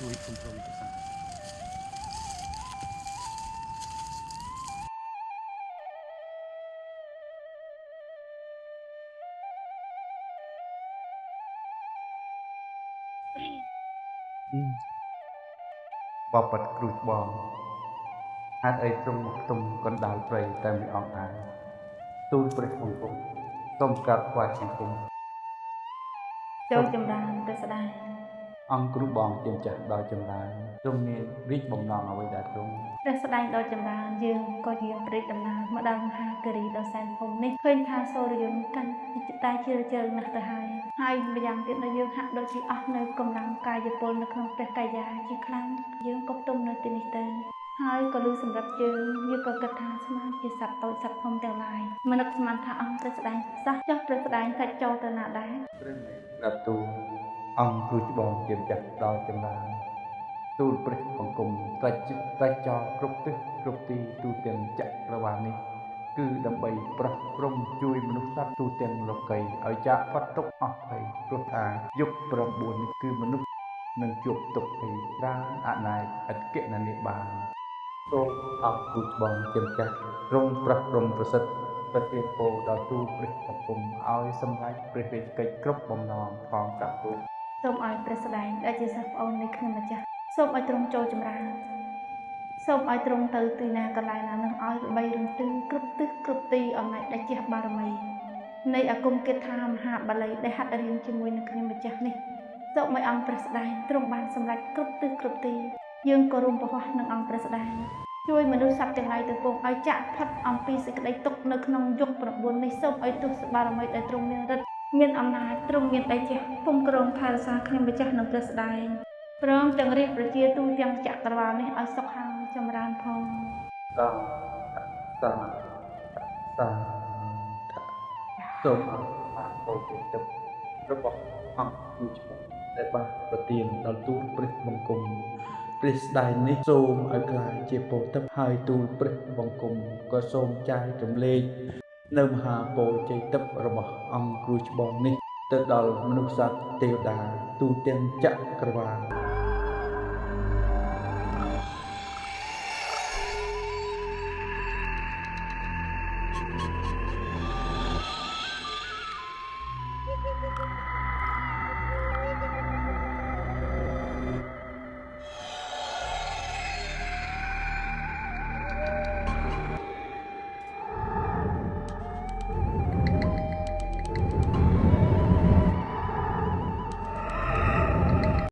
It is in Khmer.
ជួយគ្រប់គ្រងទៅសាបបិទ្ធគ្រូច្បងហេតុអីទ្រង់មកខ្ទង់កណ្ដាលព្រៃតែមួយអង្គឯងទូលព្រះបង្គំសូមក្រាបថ្វាយបង្គំចូលចម្រើនព្រះស្ដេចអង្គគ្រូបងជាម្ចាស់ដល់ចម្រើនទ្រង់មានរីកបំណងអ្វីដែរទ្រង់ព្រះស្ដេចដល់ចម្រើនយើងក៏យាងព្រិចដំណើរមកដល់មហាគិរីដ៏សែនធំនេះឃើញថាសូរយន្តកាន់តែជ្រាលជ្រៅណាស់ទៅហើយម្យ៉ាងទៀតនៅយើងហាក់ដូចជាអស់នៅកម្លាំងកាយពលនៅក្នុងព្រះកាយាជាខ្លាំងយើងក៏ផ្ទុំនៅទីនេះទៅហើយក៏លឺសម្រាប់យើងក៏គិតថាស្មានជាសត្វតូចសត្វធំទាំងឡាយមិននឹកស្មានថាអង្គព្រះស្ដេចសោះចុះព្រះស្ដេចថាចូលទៅណាដែរព្រះរាទូអង្គគ្រូច្បងជាម្ចាស់ដល់ចម្រើនទូលព្រះបង្គំត្រាច់ចោលគ្រប់ទិសគ្រប់ទីទូទាំងចក្រវាឡនេះគឺដើម្បីប្រោះព្រំជួយមនុស្សសត្វទូទាំងលោកីឲ្យចាកផុតទុក្ខអស់ភ័យព្រោះថាយុគ9នេះគឺមនុស្សនឹងជួបទុក្ខភ័យច្រើនអនាគតគណនាបានសូមអង្គគ្រូច្បងជាម្ចាស់ទ្រង់ប្រោះព្រំប្រសិទ្ធប្រទានពរដល់ទូលព្រះបង្គំឲ្យសម្រេចព្រះរាជកិច្ចគ្រប់បំណងផងកាប់ទូលសូមឲ្យព្រះស្ដេចដែលជាសិស្សប្អូននៃខ្ញុំម្ចាស់សូមឲ្យទ្រង់ចូលចម្រើនសូមឲ្យទ្រង់ទៅទីណាកន្លែងណានឹងឲ្យល្បីរំទឺគ្រប់ទិសគ្រប់ទីអំណាចដែលជះបារមីនៃអាគមគាថាមហាបាលីដែលហាត់រៀនជាមួយនឹងខ្ញុំម្ចាស់នេះសូមឲ្យអង្គព្រះស្ដេចទ្រង់បានសម្រេចគ្រប់ទិសគ្រប់ទីយើងក៏រួមប្រហោះនឹងអង្គព្រះស្ដេចជួយមនុស្សសត្វទាំងឡាយទៅពងឲ្យចាក់ផុតអំពីសេចក្តីទុក្ខនៅក្នុងយុគ9នេះសូមឲ្យទោះបារមីដែលទ្រង់មានរិទ្ធមានអំណាចទ្រង់មានដៃជះពុំក្រងថែរក្សាខ្ញុំម្ចាស់នឹងព្រះស្ដេចព្រមទាំងរាជប្រជាទូទាំងចក្រវាឡនេះឲ្យសុខហើយចម្រើនផងសាសូមបានពោលជាទឹករបស់អង្គគ្រូច្បងដែលបានប្រទានដល់ទូលព្រះបង្គំព្រះស្ដេចនេះសូមឲ្យក្លាយជាពោធិ៍ហើយទូលព្រះបង្គំក៏សូមចាយរំលែកនៅមហាពោជ័យទឹករបស់អង្គគ្រូច្បងនេះទៅដល់មនុស្សសត្វទេវតាទូទាំងចក្រវាឡ